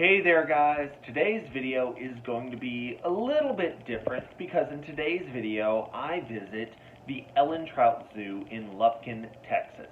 Hey there guys, today's video is going to be a little bit different because in today's video I visit the Ellen Trout Zoo in Lufkin, Texas.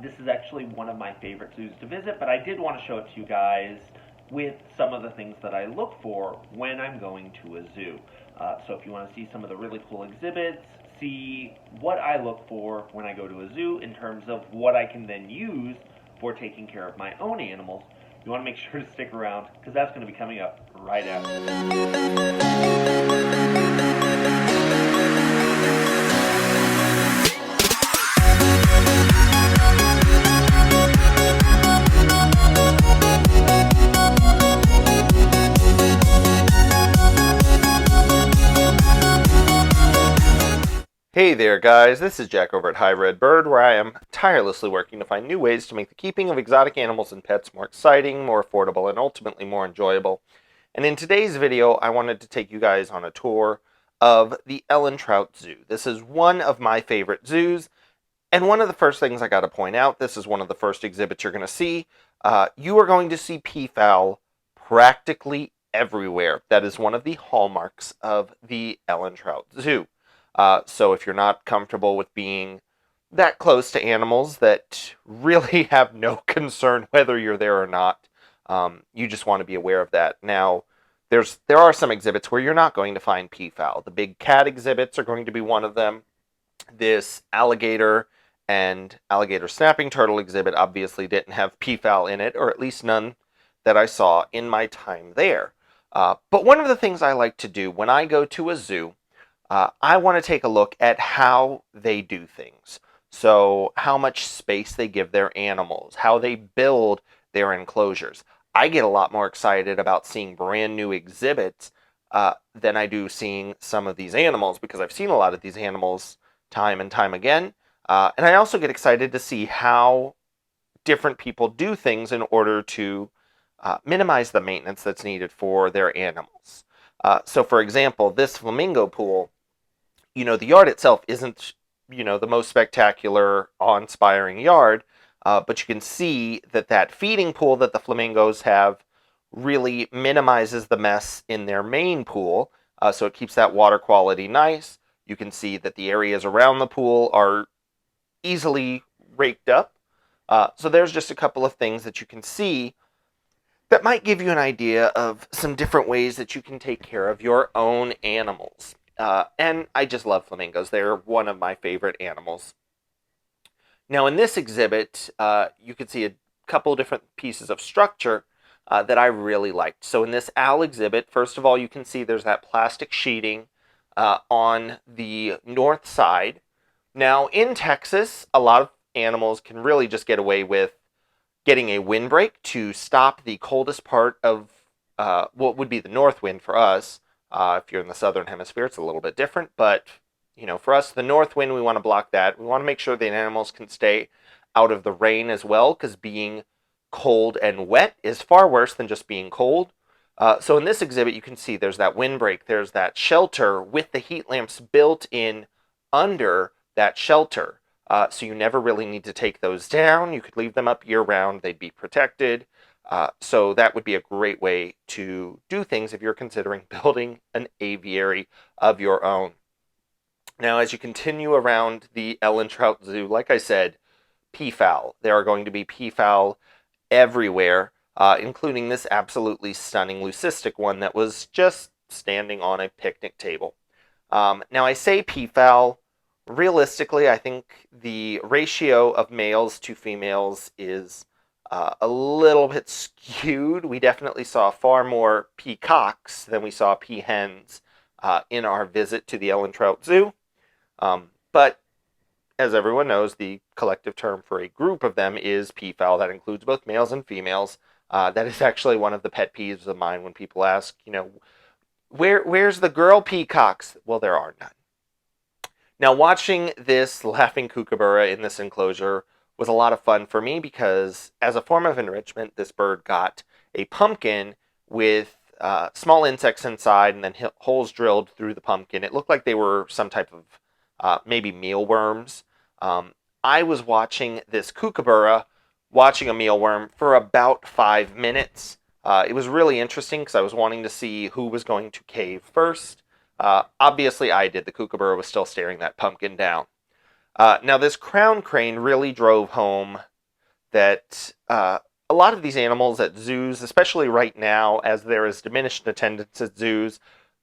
This is actually one of my favorite zoos to visit, but I did want to show it to you guys with some of the things that I look for when I'm going to a zoo. So if you want to see some of the really cool exhibits, see what I look for when I go to a zoo in terms of what I can then use for taking care of my own animals, you want to make sure to stick around because that's going to be coming up right after this. Hey there guys, this is Jack over at High Red Bird, where I am tirelessly working to find new ways to make the keeping of exotic animals and pets more exciting, more affordable, and ultimately more enjoyable. And in today's video, I wanted to take you guys on a tour of the Ellen Trout Zoo. This is one of my favorite zoos, and one of the first things I got to point out, this is one of the first exhibits you're going to see. You are going to see peafowl practically everywhere. That is one of the hallmarks of the Ellen Trout Zoo. So if you're not comfortable with being that close to animals that really have no concern whether you're there or not, you just want to be aware of that. Now, there are some exhibits where you're not going to find peafowl. The big cat exhibits are going to be one of them. This alligator and alligator snapping turtle exhibit obviously didn't have peafowl in it, or at least none that I saw in my time there. But one of the things I like to do when I go to a zoo, I want to take a look at how they do things. So how much space they give their animals, how they build their enclosures. I get a lot more excited about seeing brand new exhibits than I do seeing some of these animals, because I've seen a lot of these animals time and time again. And I also get excited to see how different people do things in order to minimize the maintenance that's needed for their animals. So for example, this flamingo pool, the yard itself isn't, the most spectacular, awe-inspiring yard, but you can see that feeding pool that the flamingos have really minimizes the mess in their main pool, so it keeps that water quality nice. You can see that the areas around the pool are easily raked up. So there's just a couple of things that you can see that might give you an idea of some different ways that you can take care of your own animals. And I just love flamingos. They're one of my favorite animals. Now in this exhibit, you can see a couple different pieces of structure that I really liked. So in this owl exhibit, first of all, you can see there's that plastic sheeting on the north side. Now in Texas, a lot of animals can really just get away with getting a windbreak to stop the coldest part of what would be the north wind for us. If you're in the southern hemisphere, it's a little bit different, but for us, the north wind, we want to block that. We want to make sure the animals can stay out of the rain as well, because being cold and wet is far worse than just being cold. So in this exhibit, you can see there's that windbreak, there's that shelter with the heat lamps built in under that shelter. So you never really need to take those down. You could leave them up year-round. They'd be protected. So that would be a great way to do things if you're considering building an aviary of your own. Now, as you continue around the Ellen Trout Zoo, like I said, peafowl. There are going to be peafowl everywhere, including this absolutely stunning leucistic one that was just standing on a picnic table. Now, I say peafowl. Realistically, I think the ratio of males to females is a little bit skewed. We definitely saw far more peacocks than we saw peahens in our visit to the Ellen Trout Zoo. But as everyone knows, the collective term for a group of them is peafowl. That includes both males and females. That is actually one of the pet peeves of mine when people ask, where's the girl peacocks? Well, there are none. Now, watching this laughing kookaburra in this enclosure was a lot of fun for me because, as a form of enrichment, this bird got a pumpkin with small insects inside and then holes drilled through the pumpkin. It looked like they were some type of maybe mealworms. I was watching this kookaburra watching a mealworm for about 5 minutes. It was really interesting because I was wanting to see who was going to cave first. Obviously, I did. The Kookaburra was still staring that pumpkin down. Now, this crown crane really drove home that a lot of these animals at zoos, especially right now as there is diminished attendance at zoos,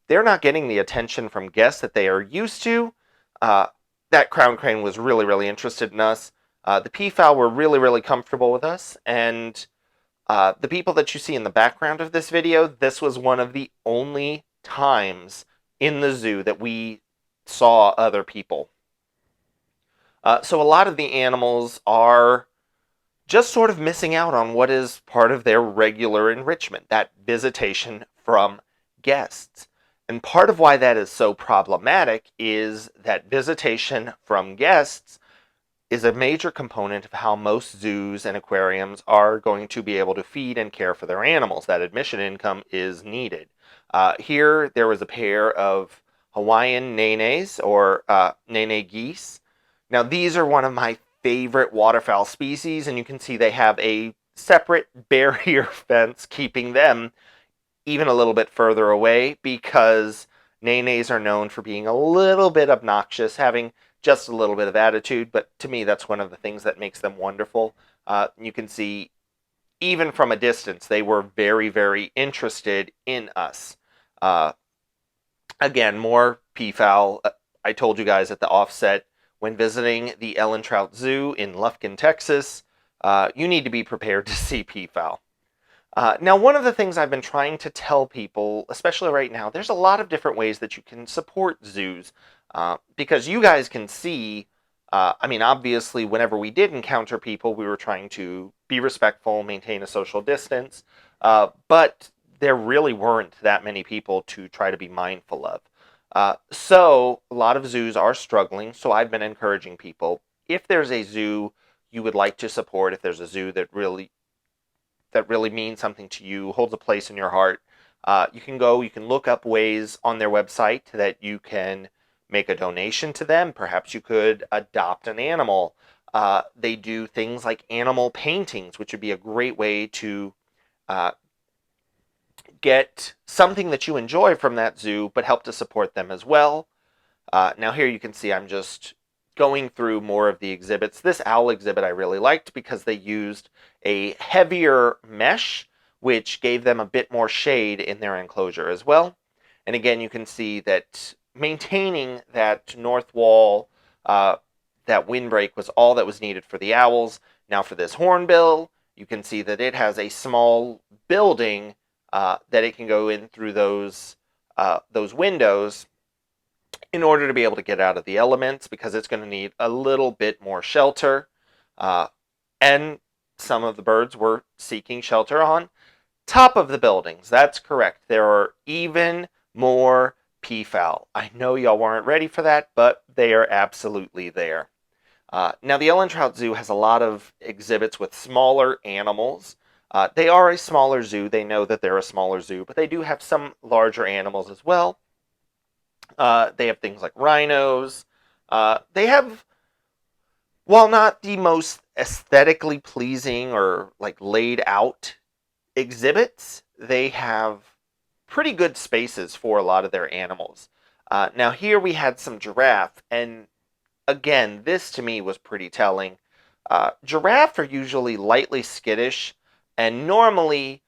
they're not getting the attention from guests that they are used to. Uh, that crown crane was really, really interested in us. The peafowl were really, really comfortable with us, and the people that you see in the background of this video, this was one of the only times in the zoo that we saw other people. So a lot of the animals are just sort of missing out on what is part of their regular enrichment, that visitation from guests. And part of why that is so problematic is that visitation from guests is a major component of how most zoos and aquariums are going to be able to feed and care for their animals. That admission income is needed. Here, there was a pair of Hawaiian naynays, or naynay geese. Now, these are one of my favorite waterfowl species, and you can see they have a separate barrier fence keeping them even a little bit further away, because naynays are known for being a little bit obnoxious, having just a little bit of attitude, but to me that's one of the things that makes them wonderful. You can see even from a distance they were very, very interested in us. Again, more peafowl. I told you guys at the offset, when visiting the Ellen Trout Zoo in Lufkin, Texas, you need to be prepared to see peafowl. Now, one of the things I've been trying to tell people, especially right now, there's a lot of different ways that you can support zoos, because you guys can see, I mean, obviously, whenever we did encounter people, we were trying to be respectful, maintain a social distance, but there really weren't that many people to try to be mindful of. So a lot of zoos are struggling, so I've been encouraging people, if there's a zoo you would like to support, if there's a zoo that really means something to you, holds a place in your heart, you can look up ways on their website that you can make a donation to them. Perhaps you could adopt an animal. They do things like animal paintings, which would be a great way to get something that you enjoy from that zoo, but help to support them as well. Now here you can see I'm just going through more of the exhibits. This owl exhibit I really liked because they used a heavier mesh, which gave them a bit more shade in their enclosure as well. And again, you can see that maintaining that north wall, that windbreak, was all that was needed for the owls. Now for this hornbill, you can see that it has a small building that it can go in through those windows in order to be able to get out of the elements, because it's going to need a little bit more shelter. And some of the birds were seeking shelter on top of the buildings. That's correct. There are even more peafowl. I know y'all weren't ready for that, but they are absolutely there. Now, the Ellen Trout Zoo has a lot of exhibits with smaller animals. They are a smaller zoo. They know that they're a smaller zoo, but they do have some larger animals as well. They have things like rhinos. They have, while not the most aesthetically pleasing or like laid out exhibits, they have pretty good spaces for a lot of their animals. Now here we had some giraffe, and again, this to me was pretty telling. Giraffe are usually lightly skittish and normally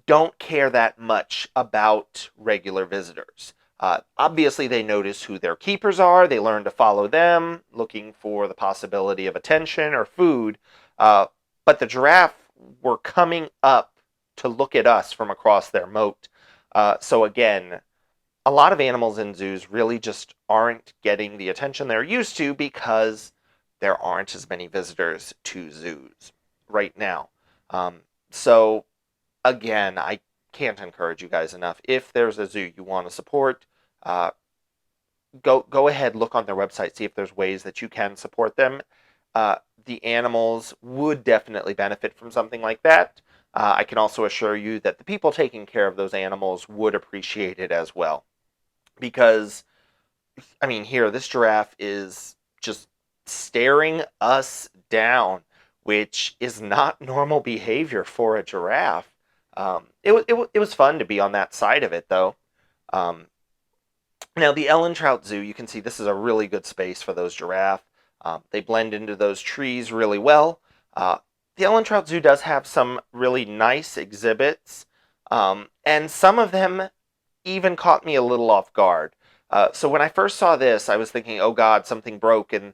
don't care that much about regular visitors. Obviously, they notice who their keepers are. They learn to follow them, looking for the possibility of attention or food. But the giraffe were coming up to look at us from across their moat. So again, a lot of animals in zoos really just aren't getting the attention they're used to because there aren't as many visitors to zoos right now. So again, I can't encourage you guys enough. If there's a zoo you want to support, go ahead, look on their website, see if there's ways that you can support them. The animals would definitely benefit from something like that. I can also assure you that the people taking care of those animals would appreciate it as well. Because, I mean, here, this giraffe is just staring us down, which is not normal behavior for a giraffe. It was fun to be on that side of it, though. Um, Now, the Ellen Trout Zoo, you can see this is a really good space for those giraffe. They blend into those trees really well. Uh, the Ellen Trout Zoo does have some really nice exhibits, and some of them even caught me a little off guard. So when I first saw this, I was thinking, oh God, something broke, and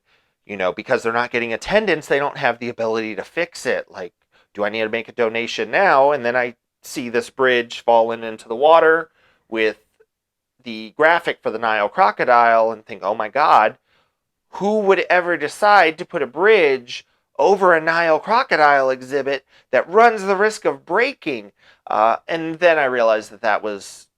because they're not getting attendance, they don't have the ability to fix it. Like, do I need to make a donation now? And then I see this bridge falling into the water with the graphic for the Nile Crocodile and think, oh my God, who would ever decide to put a bridge over a Nile Crocodile exhibit that runs the risk of breaking? And then I realized that that was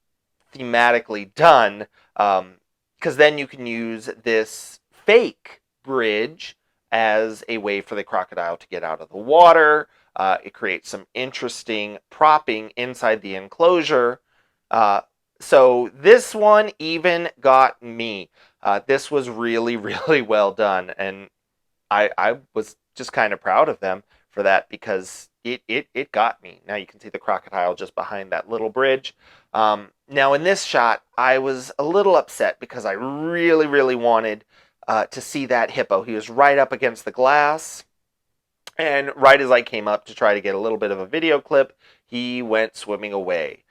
thematically done, because then you can use this fake bridge as a way for the crocodile to get out of the water. It creates some interesting propping inside the enclosure. So this one even got me. This was really, really well done, and I was just kind of proud of them for that because it got me. Now you can see the crocodile just behind that little bridge. Now in this shot, I was a little upset because I really, really wanted to see that hippo. He was right up against the glass, and right as I came up to try to get a little bit of a video clip, he went swimming away.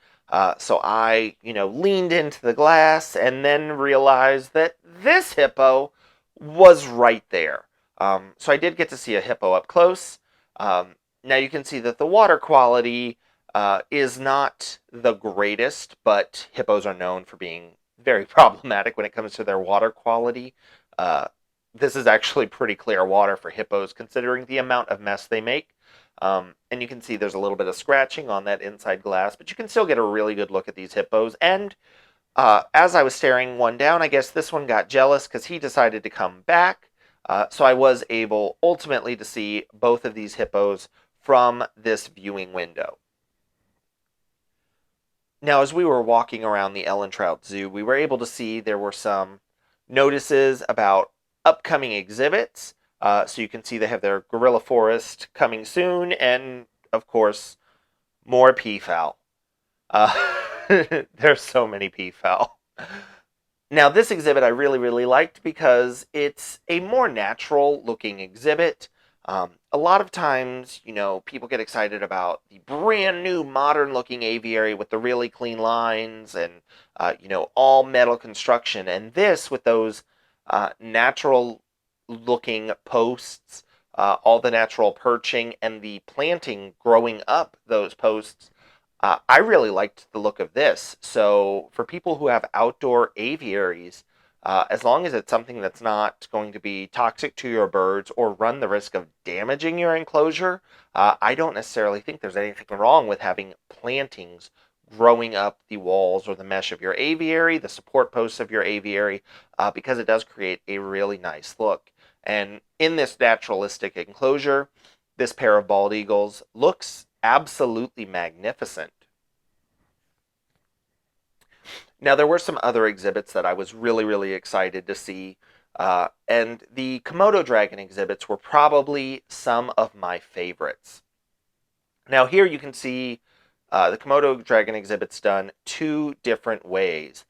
So I, leaned into the glass and then realized that this hippo was right there. So I did get to see a hippo up close. Now you can see that the water quality is not the greatest, but hippos are known for being very problematic when it comes to their water quality. This is actually pretty clear water for hippos, considering the amount of mess they make. And you can see there's a little bit of scratching on that inside glass, but you can still get a really good look at these hippos. And as I was staring one down, I guess this one got jealous because he decided to come back. So I was able ultimately to see both of these hippos from this viewing window. Now, as we were walking around the Ellen Trout Zoo, we were able to see there were some notices about upcoming exhibits. So you can see they have their gorilla forest coming soon, and of course, more peafowl. There's so many peafowl. Now, this exhibit I really, really liked because it's a more natural looking exhibit. A lot of times, people get excited about the brand new modern looking aviary with the really clean lines and, all metal construction. And this with those natural looking posts, all the natural perching and the planting growing up those posts. I really liked the look of this. So for people who have outdoor aviaries, as long as it's something that's not going to be toxic to your birds or run the risk of damaging your enclosure, I don't necessarily think there's anything wrong with having plantings growing up the walls or the mesh of your aviary, the support posts of your aviary, because it does create a really nice look. And in this naturalistic enclosure, this pair of bald eagles looks absolutely magnificent. Now, there were some other exhibits that I was really, really excited to see, and the Komodo Dragon exhibits were probably some of my favorites. Now, here you can see the Komodo Dragon exhibit's done two different ways.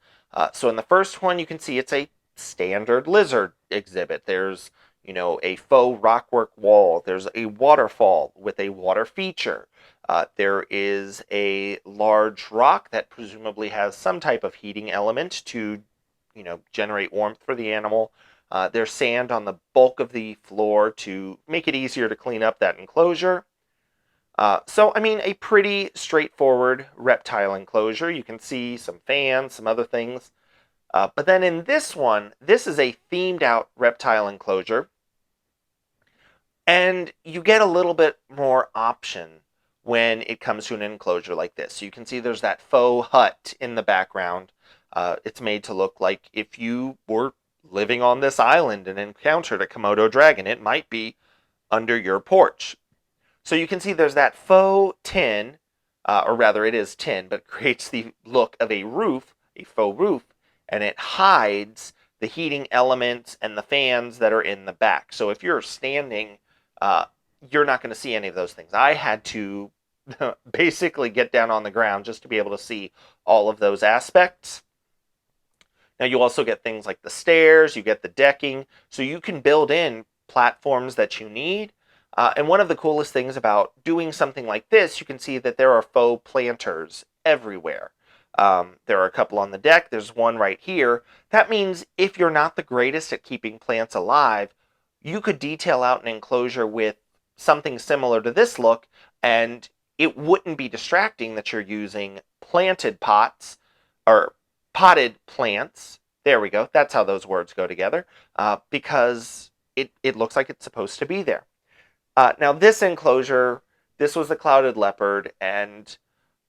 So in the first one, you can see it's a standard lizard exhibit. There's a faux rockwork wall. There's a waterfall with a water feature. There is a large rock that presumably has some type of heating element to, generate warmth for the animal. There's sand on the bulk of the floor to make it easier to clean up that enclosure. So, a pretty straightforward reptile enclosure. You can see some fans, some other things. But then in this one, this is a themed out reptile enclosure. And you get a little bit more option when it comes to an enclosure like this. So you can see there's that faux hut in the background. It's made to look like if you were living on this island and encountered a Komodo dragon, it might be under your porch. So you can see there's that faux tin, or rather it is tin, but it creates the look of a roof, a faux roof, and it hides the heating elements and the fans that are in the back. So if you're standing, you're not going to see any of those things. I had to basically get down on the ground just to be able to see all of those aspects. Now you also get things like the stairs, you get the decking, so you can build in platforms that you need. And one of the coolest things about doing something like this, you can see that there are faux planters everywhere. There are a couple on the deck. There's one right here. That means if you're not the greatest at keeping plants alive, you could detail out an enclosure with something similar to this look, and it wouldn't be distracting that you're using planted pots or potted plants. There we go. That's how those words go together, because it looks like it's supposed to be there. Now this enclosure, this was the clouded leopard, and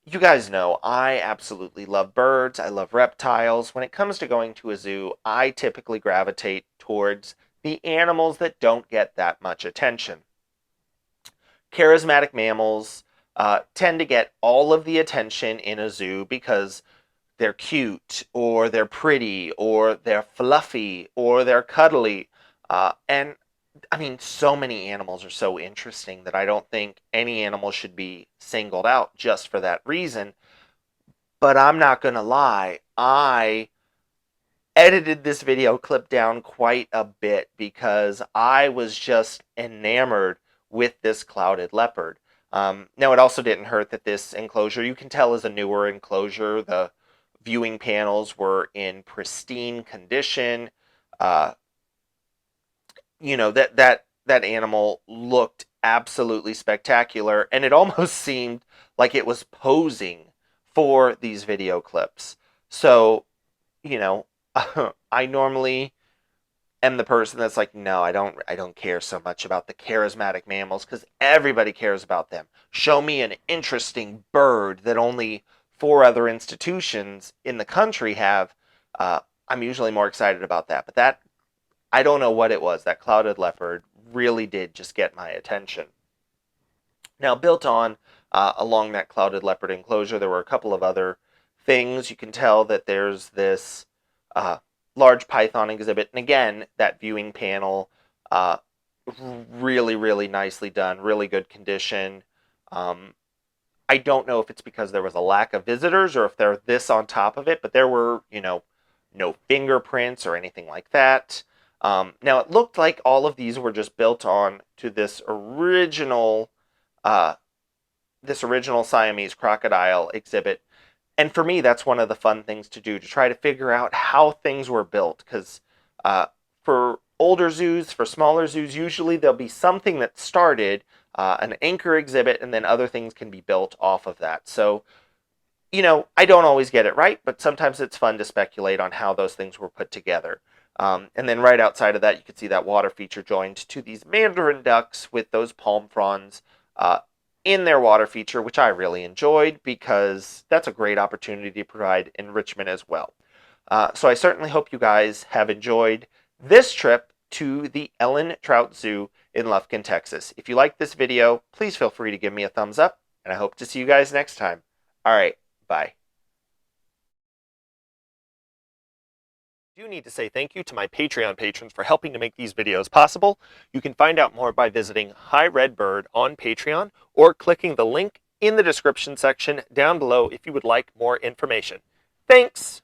you guys know I absolutely love birds. I love reptiles. When it comes to going to a zoo, I typically gravitate towards the animals that don't get that much attention. Charismatic mammals tend to get all of the attention in a zoo because they're cute, or they're pretty, or they're fluffy, or they're cuddly. And I mean, so many animals are so interesting that I don't think any animal should be singled out just for that reason. But I'm not going to lie, I edited this video clip down quite a bit because I was just enamored with this clouded leopard. Now, it also didn't hurt that this enclosure, you can tell, is a newer enclosure. The viewing panels were in pristine condition. You know, that animal looked absolutely spectacular, and it almost seemed like it was posing for these video clips. So, you know, I normally am the person that's like, no, I don't care so much about the charismatic mammals because everybody cares about them. Show me an interesting bird that only 4 other institutions in the country have. I'm usually more excited about that. But that, I don't know what it was. That clouded leopard really did just get my attention. Now, built on along that clouded leopard enclosure, there were a couple of other things. You can tell that there's this large python exhibit. And again, that viewing panel, really, really nicely done, really good condition. I don't know if it's because there was a lack of visitors or if there's this on top of it, but there were, you know, no fingerprints or anything like that. Now, it looked like all of these were just built on to this original Siamese crocodile exhibit. And for me, that's one of the fun things to do, to try to figure out how things were built. Because for older zoos, for smaller zoos, usually there'll be something that started an anchor exhibit, and then other things can be built off of that. So, you know, I don't always get it right, but sometimes it's fun to speculate on how those things were put together. And then right outside of that, you can see that water feature joined to these mandarin ducks with those palm fronds in their water feature, which I really enjoyed because that's a great opportunity to provide enrichment as well. So I certainly hope you guys have enjoyed this trip to the Ellen Trout Zoo in Lufkin, Texas. If you liked this video, please feel free to give me a thumbs up, and I hope to see you guys next time. All right, bye. I do need to say thank you to my Patreon patrons for helping to make these videos possible. You can find out more by visiting Hi Red Bird on Patreon or clicking the link in the description section down below if you would like more information. Thanks!